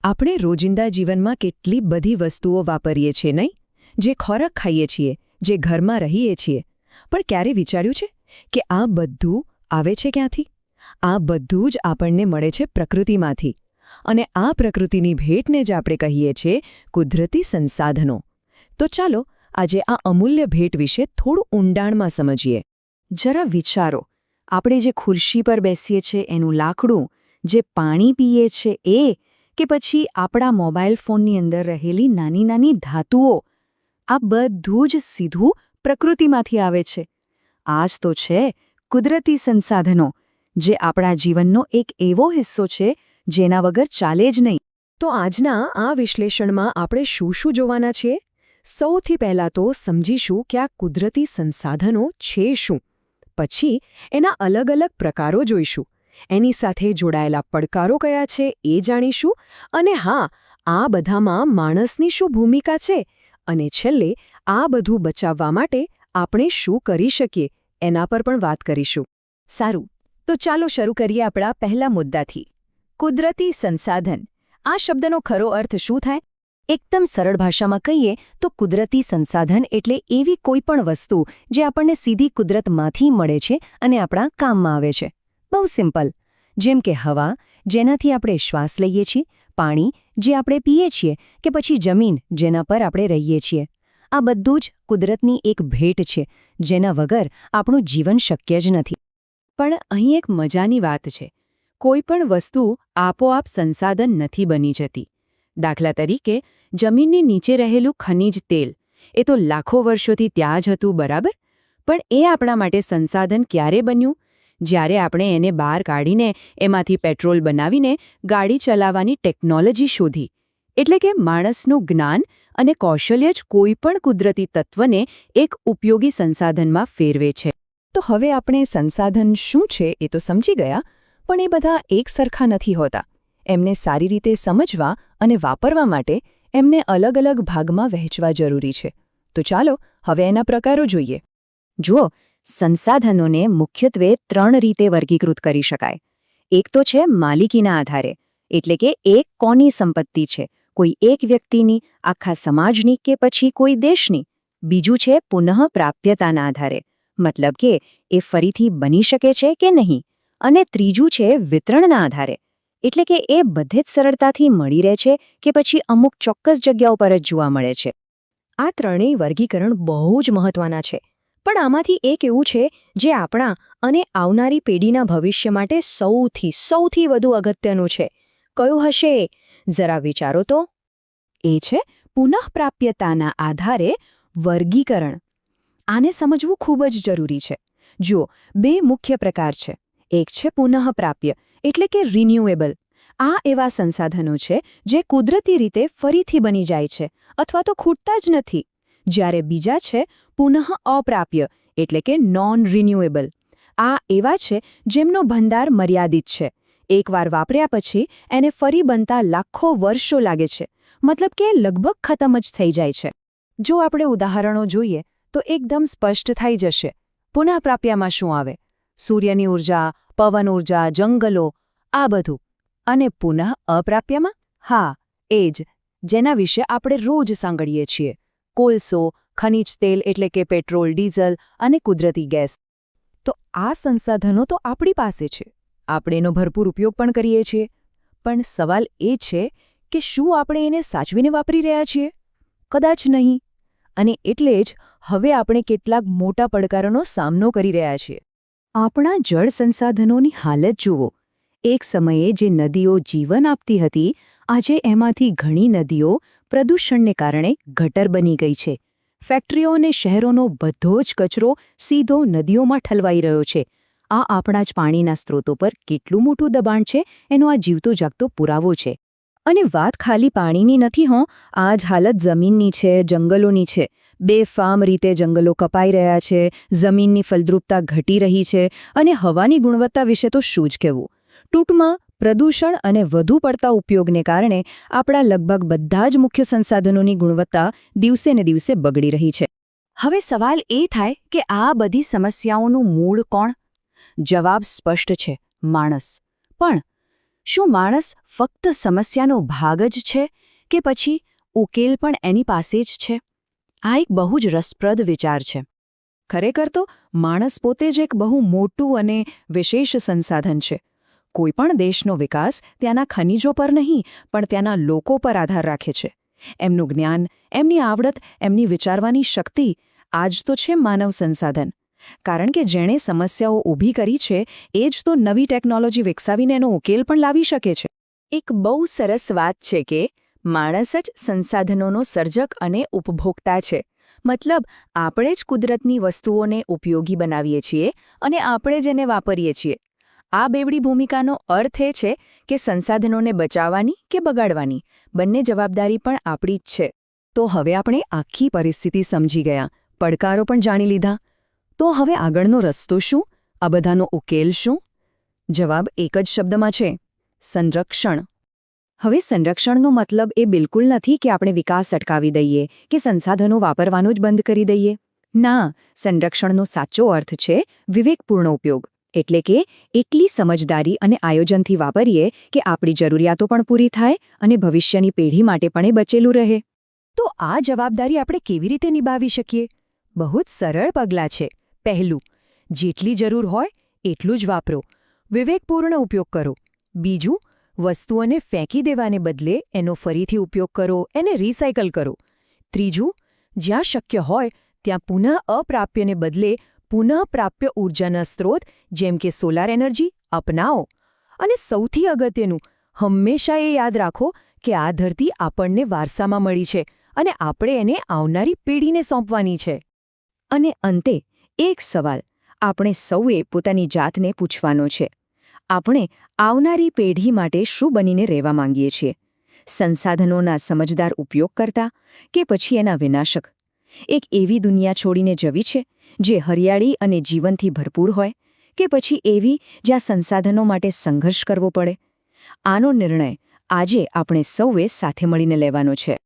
આપણે રોજિંદા જીવનમાં કેટલી બધી વસ્તુઓ વાપરીએ છીએ નહીં? જે ખોરાક ખાઈએ છીએ, જે ઘરમાં રહીએ છીએ, પણ ક્યારે વિચાર્યું છે કે આ બધું આવે છે ક્યાંથી? આ બધું જ આપણને મળે છે પ્રકૃતિમાંથી. અને આ પ્રકૃતિની ભેટને જ આપણે કહીએ છીએ કુદરતી સંસાધનો. તો ચાલો આજે આ અમૂલ્ય ભેટ વિશે થોડું ઊંડાણમાં સમજીએ. જરા વિચારો, આપણે જે ખુરશી પર બેસીએ છીએ એનું લાકડું, જે પાણી પીએ છે એ, કે પછી આપણા મોબાઈલ ફોનની અંદર રહેલી નાની નાની ધાતુઓ, આ બધું જ સીધું પ્રકૃતિમાંથી આવે છે. આ જ તો છે કુદરતી સંસાધનો, જે આપણા જીવનનો એક એવો હિસ્સો છે જેના વગર ચાલે જ નહીં. તો આજના આ વિશ્લેષણમાં આપણે શું શું જોવાના છીએ? સૌથી પહેલાં તો સમજીશું કે આ કુદરતી સંસાધનો છે શું. પછી એના અલગ અલગ પ્રકારો જોઈશું. એની સાથે જોડાયેલા પડકારો કયા છે એ જાણીશું. અને હા, આ બધામાં માણસની શું ભૂમિકા છે? અને છેલ્લે આ બધું બચાવવા માટે આપણે શું કરી શકીએ એના પર પણ વાત કરીશું. સારું, તો ચાલો શરૂ કરીએ આપણા પહેલા મુદ્દાથી. કુદરતી સંસાધન. આ શબ્દનો ખરો અર્થ શું થાય? એકદમ સરળ ભાષામાં કહીએ તો કુદરતી સંસાધન એટલે એવી કોઈ પણ વસ્તુ જે આપણને સીધી કુદરતમાંથી મળે છે અને આપણા કામમાં આવે છે. બહુ સિમ્પલ. જેમ કે હવા, જેનાથી આપણે શ્વાસ લઈએ છીએ, પાણી, જે આપણે પીએ છીએ, કે પછી જમીન, જેના પર આપણે રહીએ છીએ. આ બધું જ કુદરતની એક ભેટ છે, જેના વગર આપણું જીવન શક્ય જ નથી. પણ અહીં એક મજાની વાત છે. કોઈ પણ વસ્તુ આપોઆપ સંસાધન નથી બની જતી. દાખલા તરીકે, જમીનની નીચે રહેલું ખનિજ તેલ, એ તો લાખો વર્ષોથી ત્યાં જ હતું, બરાબર? પણ એ આપણા માટે સંસાધન ક્યારે બન્યું? જ્યારે આપણે એને બહાર કાઢીને એમાંથી પેટ્રોલ બનાવીને ગાડી ચલાવવાની ટેકનોલોજી શોધી. એટલે કે માણસનું જ્ઞાન અને કૌશલ્ય જ કોઈ પણ કુદરતી તત્વને એક ઉપયોગી સંસાધનમાં ફેરવે છે. તો હવે આપણે સંસાધન શું છે એ તો સમજી ગયા, પણ એ બધા એક સરખા નથી હોતા. એમને સારી રીતે સમજવા અને વાપરવા માટે એમને અલગ અલગ ભાગમાં વહેંચવા જરૂરી છે. તો ચાલો હવે એના પ્રકારો જોઈએ. જુઓ, સંસાધનોને મુખ્યત્વે 3 રીતે વર્ગીકૃત કરી શકાય. એક તો છે માલિકીના આધારે, એટલે કે એ કોની સંપત્તિ છે, કોઈ એક વ્યક્તિની, આખા સમાજની કે પછી કોઈ દેશની. બીજું છે પુનઃપ્રાપ્યતાના આધારે, મતલબ કે એ ફરીથી બની શકે છે કે નહીં. અને ત્રીજું છે વિતરણના આધારે, એટલે કે એ બધે જ સરળતાથી મળી રહે છે કે પછી અમુક ચોક્કસ જગ્યાઓ પર જ જોવા મળે છે. આ ત્રણેય વર્ગીકરણ બહુ જ મહત્વના છે. પણ આમાંથી એક એવું છે જે આપણા અને આવનારી પેઢીના ભવિષ્ય માટે સૌથી વધુ અગત્યનું છે. કયું હશે? જરા વિચારો તો. એ છે પુનઃપ્રાપ્યતાના આધારે વર્ગીકરણ. આને સમજવું ખૂબ જ જરૂરી છે. જુઓ, 2 મુખ્ય પ્રકાર છે. એક છે પુનઃપ્રાપ્ય, એટલે કે રિન્યુએબલ. આ એવા સંસાધનો છે જે કુદરતી રીતે ફરીથી બની જાય છે અથવા તો ખૂટતા જ નથી. જ્યારે બીજા છે પુનઃઅપ્રાપ્ય, એટલે કે નોન રિન્યુએબલ. આ એવા છે જેમનો ભંડાર મર્યાદિત છે. એકવાર વાપર્યા પછી એને ફરી બનતા લાખો વર્ષો લાગે છે. મતલબ કે લગભગ ખતમ જ થઈ જાય છે. જો આપણે ઉદાહરણો જોઈએ તો એકદમ સ્પષ્ટ થઈ જશે. પુનઃપ્રાપ્યમાં શું આવે? સૂર્યની ઊર્જા, પવન ઊર્જા, જંગલો, આ બધું. અને પુનઃઅપ્રાપ્યમાં? હા, એ જ, જેના વિશે આપણે રોજ સાંભળીએ છીએ. કોલસો, ખનિજ તેલ એટલે કે પેટ્રોલ, ડીઝલ અને કુદરતી ગેસ. તો આ સંસાધનો તો આપણી પાસે છે. આપણે એનો ભરપૂર ઉપયોગ પણ કરીએ છીએ. પણ સવાલ એ છે કે શું આપણે એને સાચવીને વાપરી રહ્યા છીએ? કદાચ નહીં. અને એટલે જ હવે આપણે કેટલાક મોટા પડકારોનો સામનો કરી રહ્યા છીએ. આપણા જળ સંસાધનોની હાલત જુઓ. એક સમયે જે નદીઓ જીવન આપતી હતી, આજે એમાંથી ઘણી નદીઓ પ્રદૂષણને કારણે ગટર બની ગઈ છે. ફેક્ટરીઓ અને શહેરોનો બધો જ કચરો સીધો નદીઓમાં ઠલવાઈ રહ્યો છે. આ આપણા જ પાણીના સ્ત્રોતો પર કેટલું મોટું દબાણ છે એનો આ જીવતો જાગતો પુરાવો છે. અને વાત ખાલી પાણીની નથી હો, આ જ હાલત જમીનની છે, જંગલોની છે. બેફામ રીતે જંગલો કપાઈ રહ્યા છે, જમીનની ફળદ્રુપતા ઘટી રહી છે અને હવાની ગુણવત્તા વિશે તો શું જ કહેવું. ટૂંકમાં પ્રદૂષણ અને વધુ પડતા ઉપયોગને કારણે આપણા લગભગ બધા જ મુખ્ય સંસાધનોની ગુણવત્તા દિવસે ને દિવસે બગડી રહી છે. હવે સવાલ એ થાય કે આ બધી સમસ્યાઓનું મૂળ કોણ? જવાબ સ્પષ્ટ છે: માણસ. પણ શું માણસ ફક્ત સમસ્યાનો ભાગ જ છે કે પછી ઉકેલ પણ એની પાસે જ છે? આ એક બહુ જ રસપ્રદ વિચાર છે. ખરેખર તો માણસ પોતે જ એક બહુ મોટું અને વિશેષ સંસાધન છે. કોઈપણ દેશનો વિકાસ ત્યાંના ખનિજો પર નહીં પણ ત્યાંના લોકો પર આધાર રાખે છે. એમનું જ્ઞાન, એમની આવડત, એમની વિચારવાની શક્તિ આ જ તો છે માનવ સંસાધન. કારણ કે જેણે સમસ્યાઓ ઊભી કરી છે એ જ તો નવી ટેકનોલોજી વિકસાવીને એનો ઉકેલ પણ લાવી શકે છે. એક બહુ સરસ વાત છે કે માણસ જ સંસાધનોનો સર્જક અને ઉપભોક્તા છે. મતલબ આપણે જ કુદરતની વસ્તુઓને ઉપયોગી બનાવીએ છીએ અને આપણે જ એને વાપરીએ છીએ. આ બેવડી ભૂમિકાનો અર્થ એ છે કે સંસાધનોને બચાવવાની કે બગાડવાની બંને જવાબદારી પણ આપણી જ છે. તો હવે આપણે આખી પરિસ્થિતિ સમજી ગયા, પડકારો પણ જાણી લીધા. તો હવે આગળનો રસ્તો શું? આ બધાનો ઉકેલ શું? જવાબ એક જ શબ્દમાં છે: સંરક્ષણ. હવે સંરક્ષણનો મતલબ એ બિલકુલ નથી કે આપણે વિકાસ અટકાવી દઈએ કે સંસાધનો વાપરવાનું જ બંધ કરી દઈએ. ના, સંરક્ષણનો સાચો અર્થ છે વિવેકપૂર્ણ ઉપયોગ. એટલે કે એટલી સમજદારી અને આયોજનથી વાપરીએ કે આપણી જરૂરિયાતો પણ પૂરી થાય અને ભવિષ્યની પેઢી માટે પણ એ બચેલું રહે. તો આ જવાબદારી આપણે કેવી રીતે નિભાવી શકીએ? બહુ જ સરળ પગલાં છે. પહેલું, જેટલી જરૂર હોય એટલું જ વાપરો. વિવેકપૂર્ણ ઉપયોગ કરો. બીજું, વસ્તુઓને ફેંકી દેવાને બદલે એનો ફરીથી ઉપયોગ કરો, એને રિસાયકલ કરો. ત્રીજું, જ્યાં શક્ય હોય ત્યાં પુનઃ અપ્રાપ્યને બદલે પુનઃપ્રાપ્ય ઊર્જાના સ્ત્રોત જેમ કે સોલાર એનર્જી અપનાવો. અને સૌથી અગત્યનું, હંમેશા એ યાદ રાખો કે આ ધરતી આપણને વારસામાં મળી છે અને આપણે એને આવનારી પેઢીને સોંપવાની છે. અને અંતે એક સવાલ આપણે સૌએ પોતાની જાતને પૂછવાનો છે: આપણે આવનારી પેઢી માટે શું બનીને રહેવા માંગીએ છીએ? સંસાધનોના સમજદાર ઉપયોગ કરતા કે પછી એના વિનાશક? એક એવી દુનિયા છોડીને જવી છે જે હરિયાળી અને જીવનથી ભરપૂર હોય, કે પછી એવી જ્યાં સંસાધનો માટે સંઘર્ષ કરવો પડે? આનો નિર્ણય આજે આપણે સૌએ સાથે મળીને લેવાનો છે.